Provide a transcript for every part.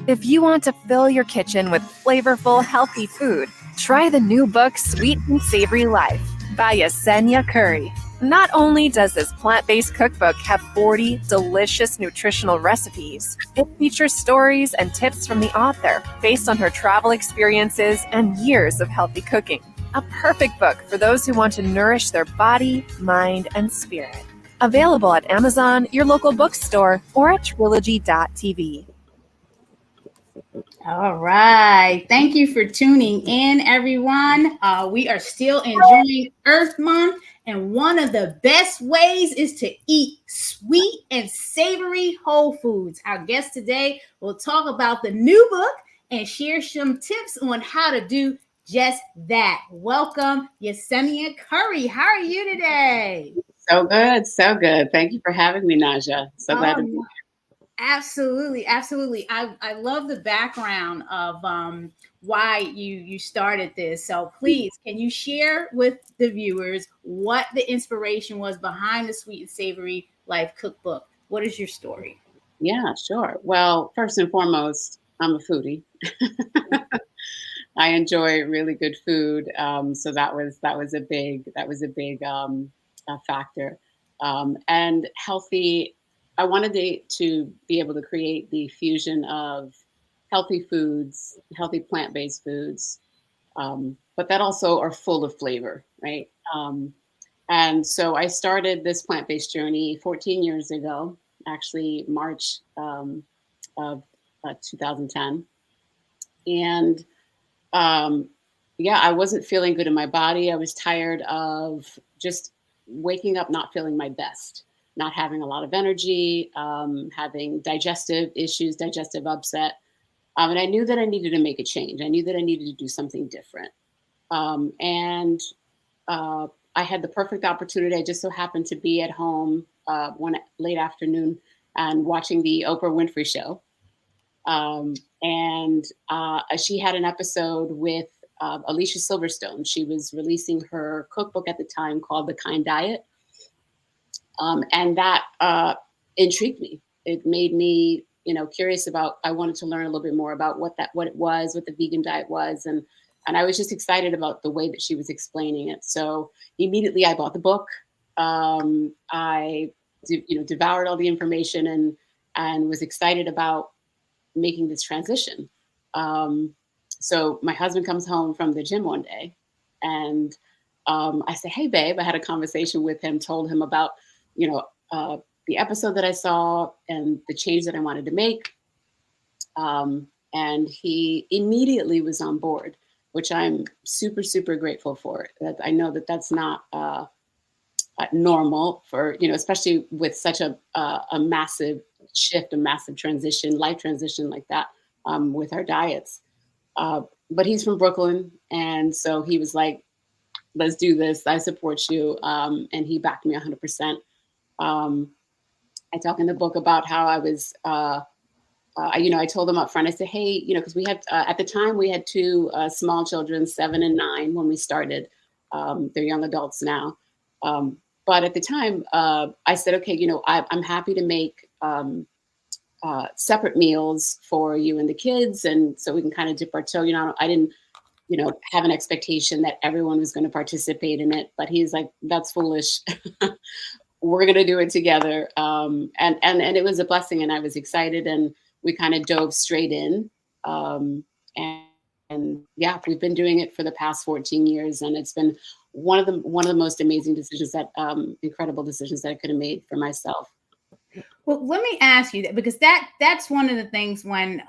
If you want to fill your kitchen with flavorful, healthy food, try the new book, Sweet and Savory Life by Yecenia Currie. Not only does this plant-based cookbook have 40 delicious nutritional recipes, it features stories and tips from the author based on her travel experiences and years of healthy cooking. A perfect book for those who want to nourish their body, mind, and spirit. Available at Amazon, your local bookstore, or at trilogy.tv. All right. Thank you for tuning in, everyone. We are still enjoying Earth Month, and one of the best ways is to eat sweet and savory whole foods. Our guest today will talk about the new book and share some tips on how to do just that. Welcome, Yecenia Currie. How are you today? So good, so good. Thank you for having me, Naijha. So glad to be here. Absolutely, absolutely. I love the background of why you started this. So please, can you share with the viewers what the inspiration was behind the Sweet and Savory Life cookbook? What is your story? Yeah, sure. Well, first and foremost, I'm a foodie. I enjoy really good food, so that was a big factor, and healthy. I wanted to be able to create the fusion of healthy foods, healthy plant-based foods, but that also are full of flavor, right? And so I started this plant-based journey 14 years ago, actually March of 2010, and yeah, I wasn't feeling good in my body. I was tired of just waking up not feeling my best, not having a lot of energy, having digestive issues, digestive upset. And I knew that I needed to make a change. I knew that I needed to do something different. And I had the perfect opportunity. I just so happened to be at home one late afternoon and watching the Oprah Winfrey Show. And she had an episode with Alicia Silverstone. She was releasing her cookbook at the time called The Kind Diet. And that intrigued me. It made me, curious about, I wanted to learn a little bit more about what it was, what the vegan diet was. And I was just excited about the way that she was explaining it. So immediately I bought the book. I devoured all the information and was excited about making this transition. So my husband comes home from the gym one day, and I say, "Hey, babe," I had a conversation with him, told him about, the episode that I saw and the change that I wanted to make. And he immediately was on board, which I'm super, super grateful for. That I know that that's not normal for, especially with such a massive shift, a massive transition, life transition like that, with our diets. But he's from Brooklyn. And so he was like, "Let's do this. I support you." And he backed me 100%. I talk in the book about how I was, I told him up front, I said, "Hey, because we had, at the time we had two small children, 7 and 9 when we started. They're young adults now. But at the time, I said, okay, I'm happy to make separate meals for you and the kids. And so we can kind of dip our toe. I didn't, have an expectation that everyone was going to participate in it. But he's like, "That's foolish. We're going to do it together." And it was a blessing, and I was excited, and we kind of dove straight in. And yeah, we've been doing it for the past 14 years, and it's been one of the most amazing decisions incredible decisions that I could have made for myself. Well, let me ask you that, because that's one of the things when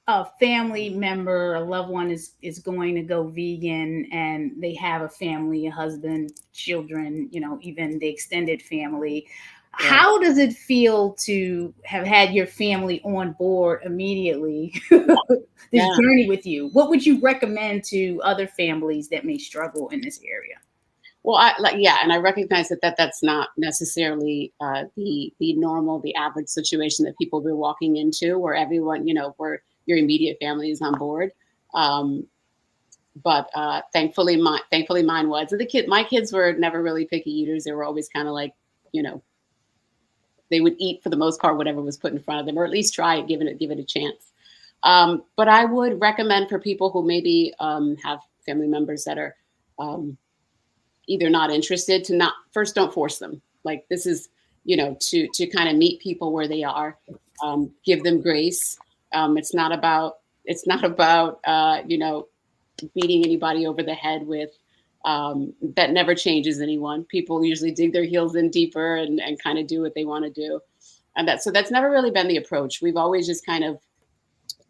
a family member, a loved one is going to go vegan, and they have a family, a husband, children, even the extended family. Yeah. How does it feel to have had your family on board immediately this journey with you? What would you recommend to other families that may struggle in this area? Well, and I recognize that's not necessarily the normal, the average situation that people be walking into, where everyone, where your immediate family is on board. But thankfully mine was. And my kids were never really picky eaters. They were always kind of like, they would eat for the most part whatever was put in front of them, or at least try it, give it a chance. But I would recommend for people who maybe have family members that are either not interested, to not, first, don't force them. Like, this is, to kind of meet people where they are, give them grace. It's not about beating anybody over the head with, that never changes anyone. People usually dig their heels in deeper and kind of do what they want to do. And so that's never really been the approach. We've always just kind of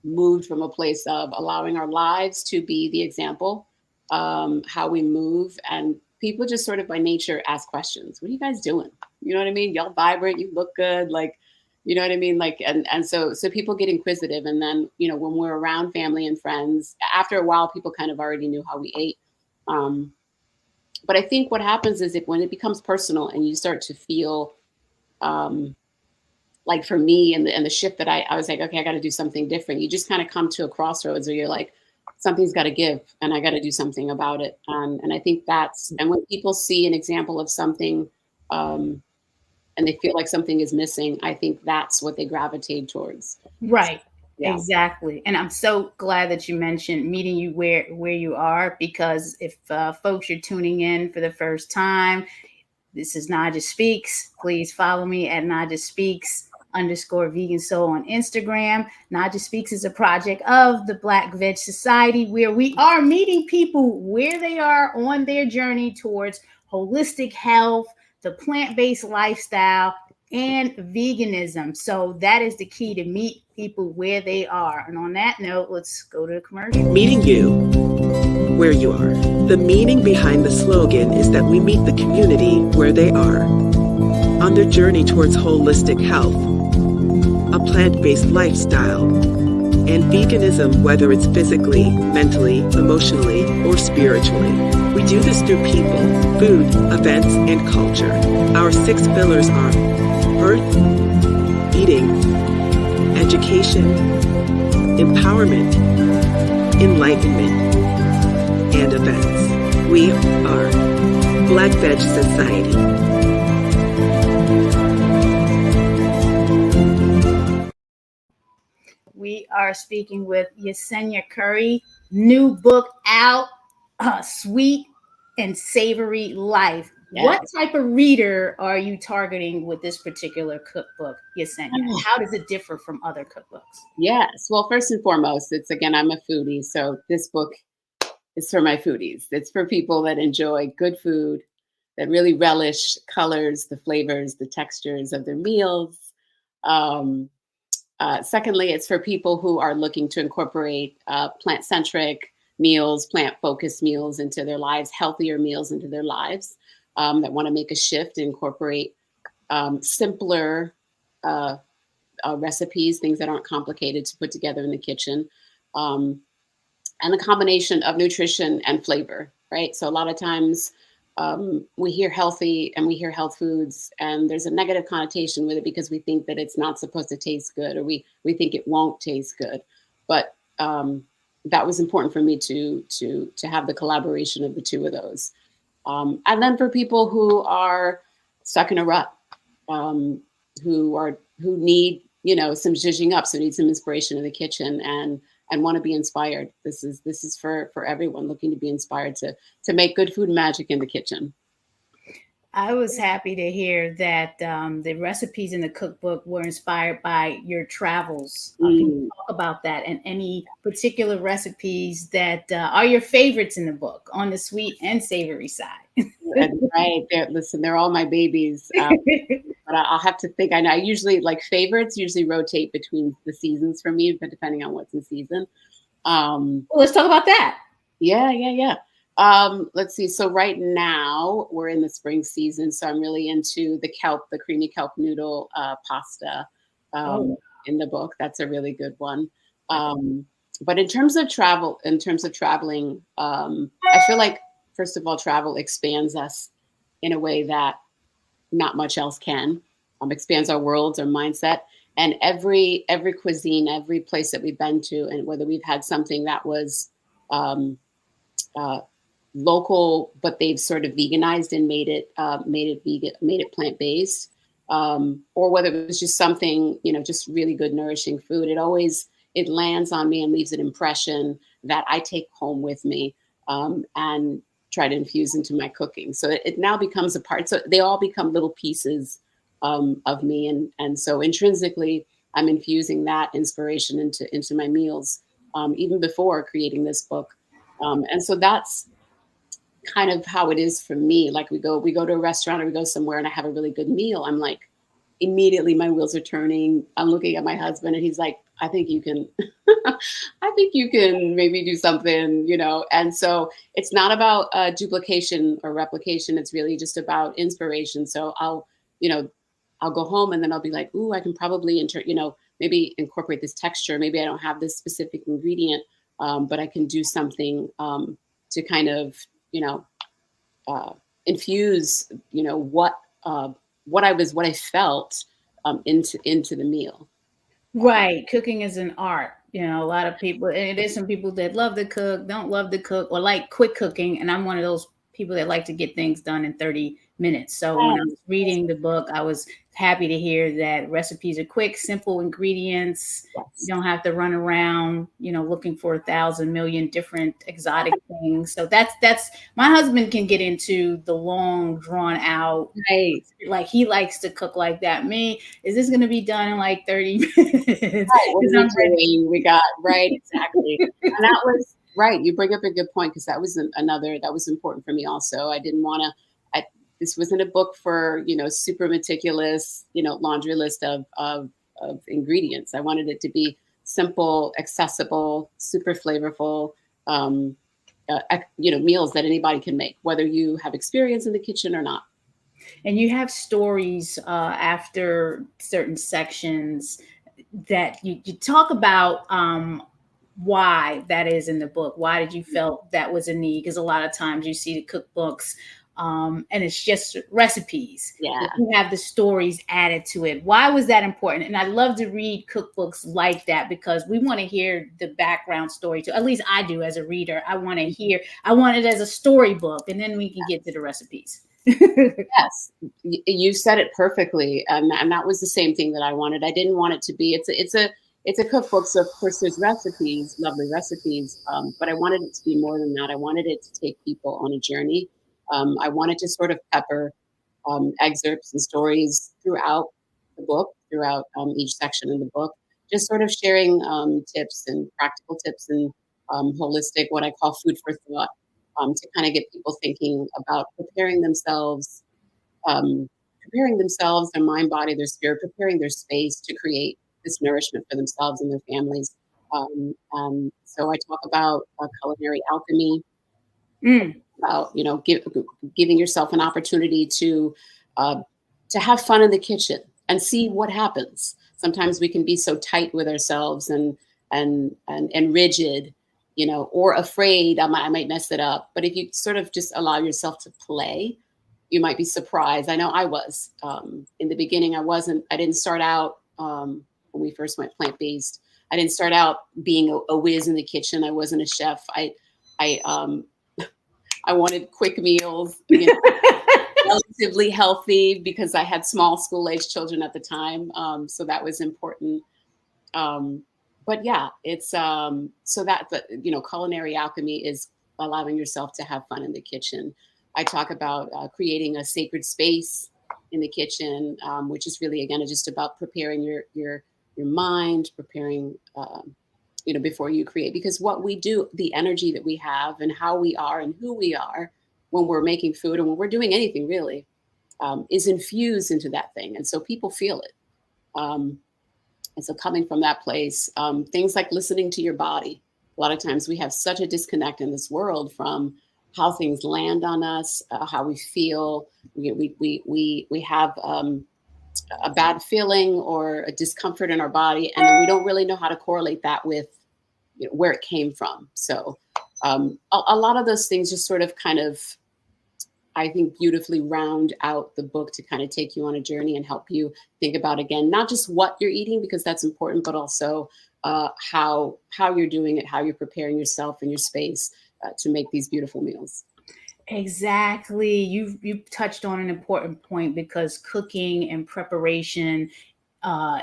moved from a place of allowing our lives to be the example, how we move. And people just sort of by nature ask questions. What are you guys doing? You know what I mean? Y'all vibrant, you look good. Like, you know what I mean? Like, and so people get inquisitive. And then, when we're around family and friends, after a while, people kind of already knew how we ate. But I think what happens is when it becomes personal and you start to feel, like for me and the shift that I was like, okay, I got to do something different. You just kind of come to a crossroads where you're like, something's got to give and I got to do something about it. And I think and when people see an example of something, and they feel like something is missing, I think that's what they gravitate towards. Right. Yeah. Exactly. And I'm so glad that you mentioned meeting you where you are, because if folks are tuning in for the first time, this is Naijha Speaks. Please follow me at Naijha Speaks _vegan soul on Instagram. Naijha Speaks is a project of the Black Veg Society, where we are meeting people where they are on their journey towards holistic health, the plant-based lifestyle, and veganism. So that is the key, to meet people where they are. And on that note, let's go to the commercial. Meeting you where you are. The meaning behind the slogan is that we meet the community where they are, on their journey towards holistic health, a plant-based lifestyle, and veganism, whether it's physically, mentally, emotionally, or spiritually. We do this through people, food, events, and culture. Our 6 pillars are birth, eating, education, empowerment, enlightenment, and events. We are Black Veg Society. We are speaking with Yecenia Currie. New book out, Sweet and Savory Life. Yeah. What type of reader are you targeting with this particular cookbook, Yecenia? How does it differ from other cookbooks? Yes. Well, first and foremost, I'm a foodie. So this book is for my foodies. It's for people that enjoy good food, that really relish colors, the flavors, the textures of their meals. Secondly, it's for people who are looking to incorporate plant-centric meals, plant-focused meals into their lives, healthier meals into their lives, that want to make a shift, incorporate simpler recipes, things that aren't complicated to put together in the kitchen, and a combination of nutrition and flavor, right? So a lot of times we hear healthy and we hear health foods, and there's a negative connotation with it because we think that it's not supposed to taste good, or we think it won't taste good. But that was important for me to have the collaboration of the two of those. And then for people who are stuck in a rut, who need, some zhuzhing up, so need some inspiration in the kitchen and want to be inspired. This is for everyone looking to be inspired to make good food magic in the kitchen. I was happy to hear that the recipes in the cookbook were inspired by your travels. Can you talk about that, and any particular recipes that are your favorites in the book on the sweet and savory side? Right. They're all my babies. But I'll have to think. I usually, like, favorites usually rotate between the seasons for me, but depending on what's in season. Well, let's talk about that. Yeah. Let's see. So right now we're in the spring season, so I'm really into the creamy kelp noodle pasta in the book. That's a really good one. But in terms of traveling, I feel like, first of all, travel expands us in a way that not much else can. Expands our worlds, our mindset, and every cuisine, every place that we've been to, and whether we've had something that was local, but they've sort of veganized and made it vegan, made it plant-based. or whether it was just something, just really good, nourishing food. It lands on me and leaves an impression that I take home with me, and try to infuse into my cooking. So it now becomes a part. So they all become little pieces of me. And so intrinsically, I'm infusing that inspiration into my meals, even before creating this book. And so that's kind of how it is for me. Like we go to a restaurant or we go somewhere and I have a really good meal. I'm like, immediately my wheels are turning. I'm looking at my husband and he's like, I think you can, I think you can maybe do something, And so it's not about duplication or replication. It's really just about inspiration. So I'll go home and then I'll be like, ooh, I can probably maybe incorporate this texture. Maybe I don't have this specific ingredient, but I can do something to kind of, infuse, what I felt into the meal. Right. Cooking is an art. A lot of people, and there's some people that love to cook, don't love to cook, or like quick cooking. And I'm one of those people that like to get things done in 30 minutes. So when I was reading the book, I was happy to hear that recipes are quick, simple ingredients. Yes. You don't have to run around, looking for 1,000 million different exotic things. So that's my husband can get into the long, drawn out. Right. Like he likes to cook like that. Me, is this going to be done in like 30 minutes? Right. What are we doing? We got right. Exactly. And that was right. You bring up a good point, because that was that was important for me also. I didn't want to. This wasn't a book for, super meticulous, laundry list of ingredients. I wanted it to be simple, accessible, super flavorful, meals that anybody can make, whether you have experience in the kitchen or not. And you have stories after certain sections that you talk about why that is in the book. Why did you felt that was a need? Because a lot of times you see the cookbooks and it's just recipes. Yeah. You have the stories added to it. Why was that important? And I love to read cookbooks like that, because we want to hear the background story too. At least I do as a reader. I want it as a storybook, and then we can get to the recipes. Yes, you said it perfectly, and that was the same thing that I wanted. I didn't want it to be. It's a cookbook, so of course there's recipes, lovely recipes, but I wanted it to be more than that. I wanted it to take people on a journey. I wanted to sort of pepper excerpts and stories throughout the book, throughout each section in the book, just sort of sharing tips and practical tips and holistic, what I call food for thought, to kind of get people thinking about preparing themselves, their mind, body, their spirit, preparing their space to create this nourishment for themselves and their families. So I talk about culinary alchemy, about giving yourself an opportunity to have fun in the kitchen and see what happens. Sometimes we can be so tight with ourselves and rigid, or afraid I might mess it up. But if you sort of just allow yourself to play, you might be surprised. I know I was in the beginning. I didn't start out when we first went plant-based. I didn't start out being a whiz in the kitchen. I wasn't a chef. I wanted quick meals, relatively healthy, because I had small school-age children at the time. So that was important. But yeah, it's so that culinary alchemy is allowing yourself to have fun in the kitchen. I talk about creating a sacred space in the kitchen, which is really, again, just about preparing your mind, preparing before you create, because what we do, the energy that we have and how we are and who we are when we're making food and when we're doing anything really, is infused into that thing. And so people feel it. And so coming from that place, things like listening to your body. A lot of times we have such a disconnect in this world from how things land on us, how we feel. We have a bad feeling or a discomfort in our body, and then we don't really know how to correlate that with where it came from. So a lot of those things just sort of kind of, I think, beautifully round out the book to kind of take you on a journey and help you think about, again, not just what you're eating, because that's important, but also how you're doing it, how you're preparing yourself and your space to make these beautiful meals. Exactly. You've touched on an important point because cooking and preparation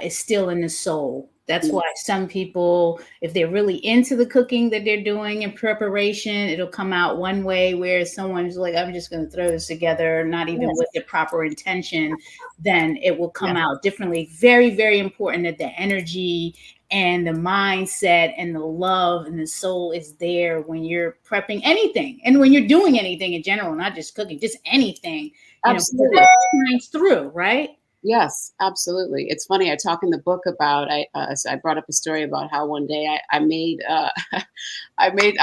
is still in the soul. That's Mm. why some people, if they're really into the cooking that they're doing in preparation, it'll come out one way. Whereas someone's like, I'm just going to throw this together, not even Yes. with the proper intention, then it will come Yeah. out differently. Very, very important that the energy and the mindset and the love and the soul is there when you're prepping anything and when you're doing anything in general, not just cooking, just anything, Absolutely. that shines through, right? Yes, absolutely. It's funny. I talk in the book about so I brought up a story about how one day I made I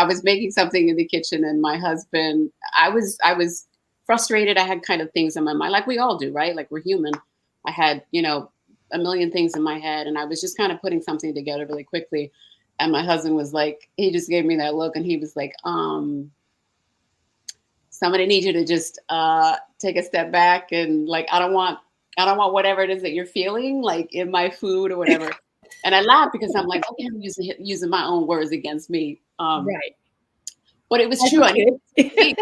was making something in the kitchen, and my husband, I was frustrated. I had kind of things in my mind, like we all do, right? Like we're human. I had a million things in my head, and I was just kind of putting something together really quickly. And my husband was like, he just gave me that look, and he was like, somebody needs you to just take a step back, and like I don't want whatever it is that you're feeling like in my food or whatever. And I laughed because I'm like, okay, I'm using my own words against me. Right. But it was That's true. I needed to okay. speak.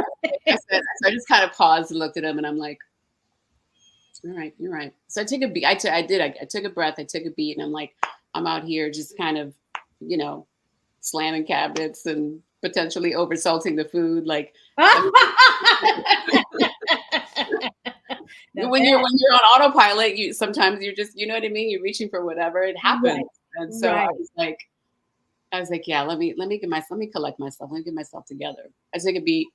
So I just kind of paused and looked at him, and I'm like, all right, you're right. So I took a beat. I took a breath. I took a beat, and I'm like, I'm out here just kind of, slamming cabinets and potentially oversalting the food. Like, Now when you're that, on autopilot, you sometimes you're just, you know what I mean, you're reaching for whatever, it happens. right, And so right. I was like, yeah, let me collect myself, let me get myself together. I took a beat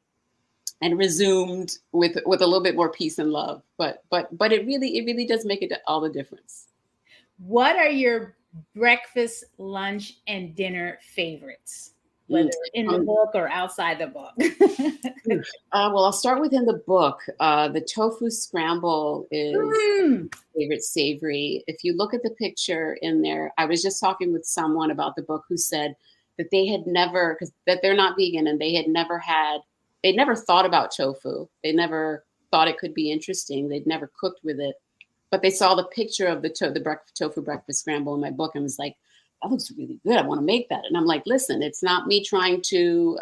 and resumed with a little bit more peace and love. But it really does make it all the difference. What are your breakfast, lunch, and dinner favorites, Mm. whether in the Um, book or outside the book? well, I'll start within the book. The tofu scramble is Mm, favorite savory. If you look at the picture in there, I was just talking with someone about the book who said that they had never, because that they're not vegan, and they'd never thought about tofu. They never thought it could be interesting. They'd never cooked with it, but they saw the picture of the tofu breakfast scramble in my book and was like, that looks really good. I want to make that. And I'm like, listen, it's not me trying to,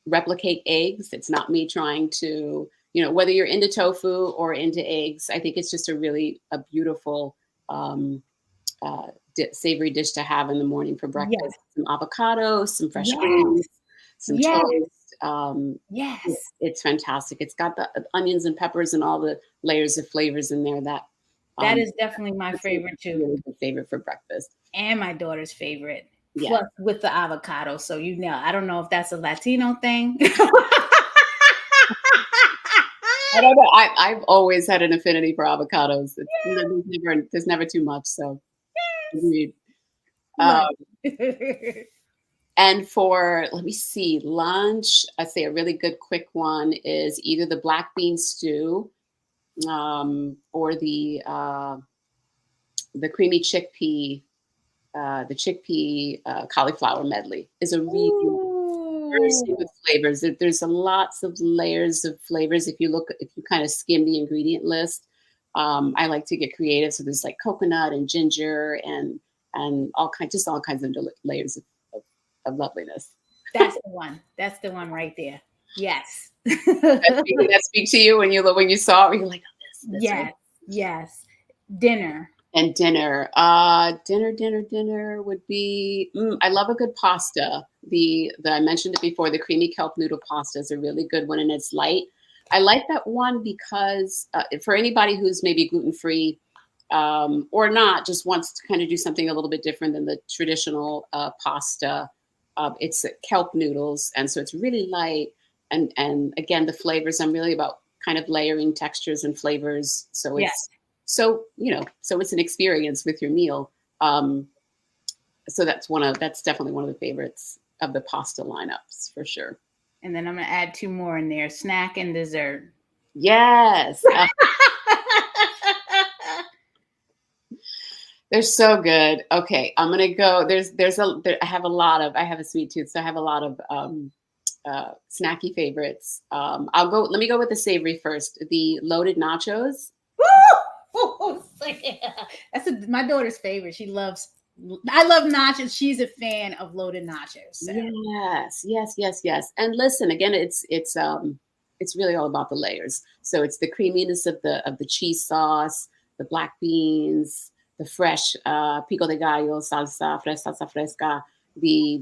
replicate eggs. It's not me trying to, whether you're into tofu or into eggs, I think it's just a beautiful um, savory dish to have in the morning for yes, breakfast. Some avocado, some fresh yes, greens, some yes, toast. yes. It's fantastic. It's got the onions and peppers and all the layers of flavors in there that That um, is definitely my it's favorite a too, really good favorite for breakfast. and my daughter's favorite. Yeah. Plus with the avocado. So I don't know if that's a Latino thing. I don't know. I've always had an affinity for avocados. There's never too much. So agreed. Um, Right. and for, let me see, lunch, I'd say a really good quick one is either the black bean stew or the creamy chickpea, the chickpea cauliflower medley is a really bursting with Ooh. flavors. There's lots of layers of flavors. If you kind of skim the ingredient list, I like to get creative. So there's like coconut and ginger and all kinds of layers of loveliness. That's the one. That's the one right there. Yes. That speak to you when you saw it, you're like, oh, this right. Yes. Yes. Dinner. And dinner would be. I love a good pasta. I mentioned it before. The creamy kelp noodle pasta is a really good one, and it's light. I like that one because for anybody who's maybe gluten free or not, just wants to kind of do something a little bit different than the traditional pasta. It's kelp noodles, and so it's really light. And again, the flavors. I'm really about kind of layering textures and flavors. So Yes. it's. So it's an experience with your meal. So that's definitely one of the favorites of the pasta lineups for sure. And then I'm gonna add two more in there: snack and dessert. Yes, they're so good. Okay, I'm gonna go. I have a sweet tooth, so I have a lot of snacky favorites. Let me go with the savory first. The loaded nachos. That's my daughter's favorite. She loves I love nachos. She's a fan of loaded nachos. So. Yes. And listen, again, it's really all about the layers. So it's the creaminess of the cheese sauce, the black beans, the fresh pico de gallo, salsa fresca, the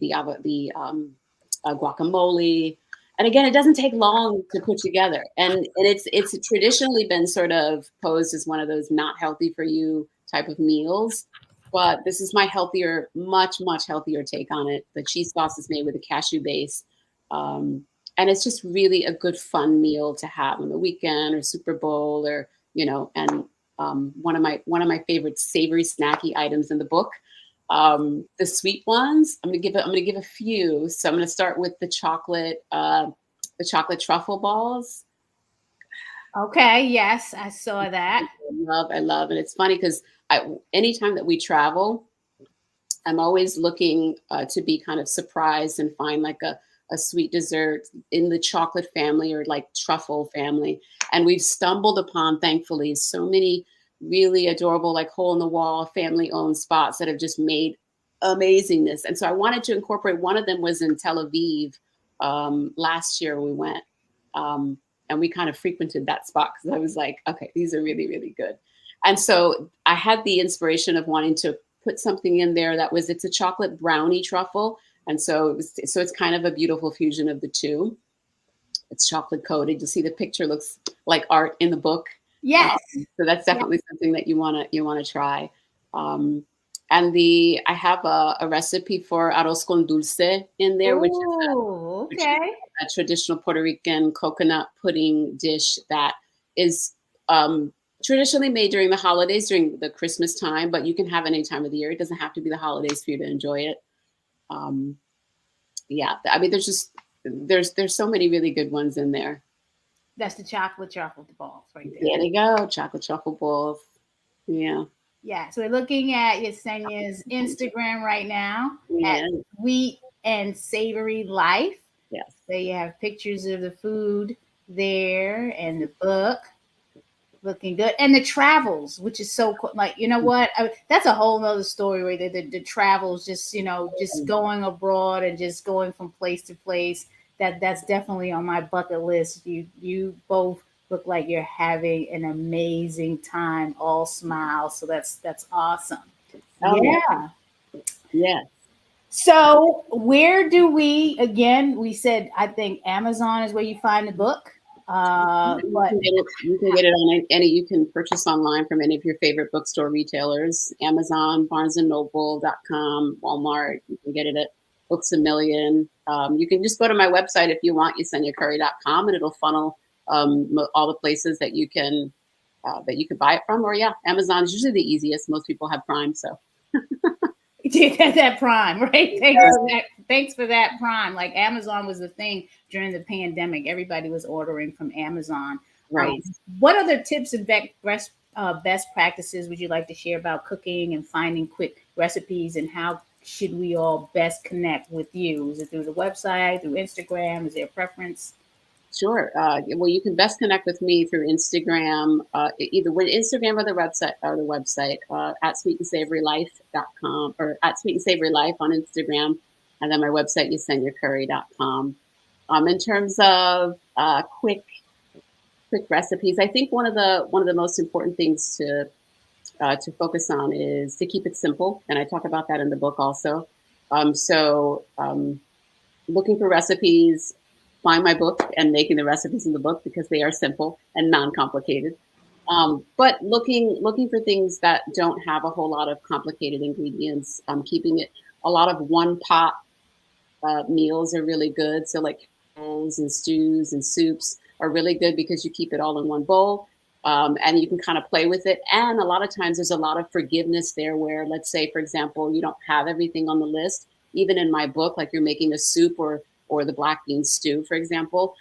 guacamole. And again, it doesn't take long to put together. And it's traditionally been sort of posed as one of those not healthy for you type of meals. But this is my healthier, much healthier take on it. The cheese sauce is made with a cashew base. And it's just really a good, fun meal to have on the weekend or Super Bowl or, and one of my favorite savory snacky items in the book. The sweet ones, I'm gonna give a few. So I'm gonna start with the chocolate truffle balls. Okay, yes, I saw that. I love, and it's funny because anytime that we travel, I'm always looking to be kind of surprised and find like a sweet dessert in the chocolate family or like truffle family. And we've stumbled upon, thankfully, so many really adorable, like hole in the wall, family owned spots that have just made amazingness. And so I wanted to incorporate, one of them was in Tel Aviv. Last year we went and we kind of frequented that spot because I was like, okay, these are really, really good. And so I had the inspiration of wanting to put something in there it's a chocolate brownie truffle. And so it's kind of a beautiful fusion of the two. It's chocolate coated. You see the picture looks like art in the book. Yes. So that's definitely something that you want to try. And I have a recipe for arroz con dulce in there, which is a traditional Puerto Rican coconut pudding dish that is traditionally made during the holidays, during the Christmas time, but you can have any time of the year. It doesn't have to be the holidays for you to enjoy it. I mean, there's so many really good ones in there. That's the chocolate truffle balls right there. There you go, chocolate truffle balls. Yeah. Yeah. So we're looking at Yecenia's Instagram right now at Sweet and Savory Life. Yes. So you have pictures of the food there and the book. Looking good, and the travels, which is so cool. Like, you know what? That's a whole nother story where the travels, just just going abroad and just going from place to place. That's definitely on my bucket list. You both look like you're having an amazing time, all smiles. So that's awesome. Yeah. So where do we said, I think Amazon is where you find the book. But you can get it on any. You can purchase online from any of your favorite bookstore retailers: Amazon, BarnesandNoble.com, Walmart. You can get it at Books A Million. You can just go to my website if you want, YeceniaCurrie.com, and it'll funnel all the places that you can buy it from. Or Amazon is usually the easiest. Most people have Prime, so. That Prime, right? Thanks for that Prime. Like, Amazon was the thing during the pandemic. Everybody was ordering from Amazon. Right. What other tips and best practices would you like to share about cooking and finding quick recipes, and how should we all best connect with you? Is it through the website, through Instagram? Is there a preference? Sure. Well, you can best connect with me through Instagram, either with Instagram or the website, at sweetandsavorylife.com or at sweetandsavorylife on Instagram, and then my website, YeceniaCurrie.com. In terms of quick recipes, I think one of the most important things to focus on is to keep it simple, and I talk about that in the book also. Looking for recipes. Find my book and making the recipes in the book because they are simple and non-complicated. But looking for things that don't have a whole lot of complicated ingredients. Keeping it, a lot of one pot meals are really good. So like bowls and stews and soups are really good because you keep it all in one bowl. And you can kind of play with it. And a lot of times there's a lot of forgiveness there where, let's say, for example, you don't have everything on the list. Even in my book, like you're making a soup or the black bean stew, for example.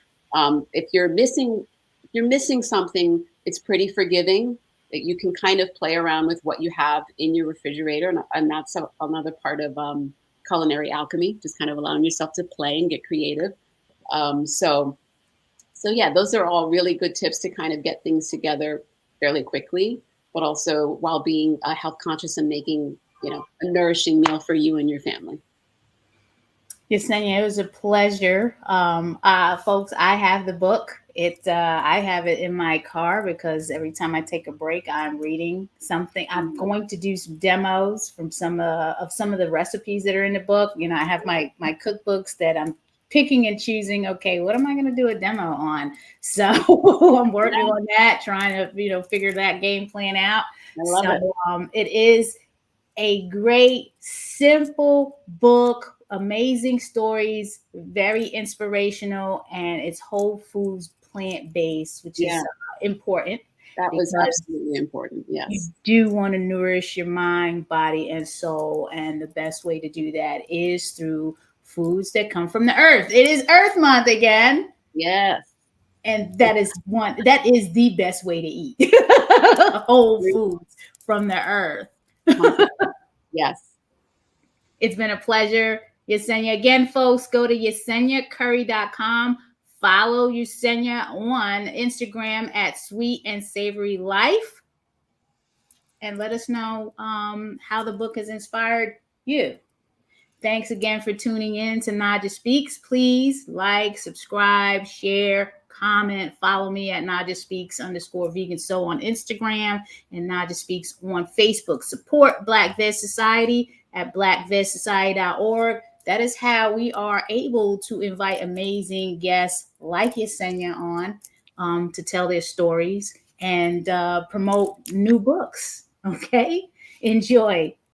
If you're missing something, it's pretty forgiving. That you can kind of play around with what you have in your refrigerator, and that's another part of culinary alchemy, just kind of allowing yourself to play and get creative. So yeah, those are all really good tips to kind of get things together fairly quickly, but also while being health conscious and making a nourishing meal for you and your family. Yesenia, it was a pleasure. Folks, I have the book. I have it in my car because every time I take a break, I'm reading something. I'm going to do some demos from some of the recipes that are in the book. I have my cookbooks that I'm picking and choosing. Okay, what am I going to do a demo on? So I'm working on that, trying to figure that game plan out. I love it. It is a great, simple book, amazing stories, very inspirational, and it's whole foods, plant-based, which is important. That was absolutely important. Yes. You do want to nourish your mind, body, and soul. And the best way to do that is through foods that come from the earth. It is Earth Month again. Yes. And that is the best way to eat. Whole foods from the earth. Yes. It's been a pleasure. Yesenia. Again, folks, go to YeceniaCurrie.com. Follow Yesenia on Instagram at Sweet and Savory Life. And let us know how the book has inspired you. Thanks again for tuning in to Naijha Speaks. Please like, subscribe, share, comment, follow me at Naijha Speaks _vegan so on Instagram and Naijha Speaks on Facebook. Support Black Veg Society at blackvegsociety.org. That is how we are able to invite amazing guests like Yesenia on to tell their stories and promote new books. Okay? Enjoy.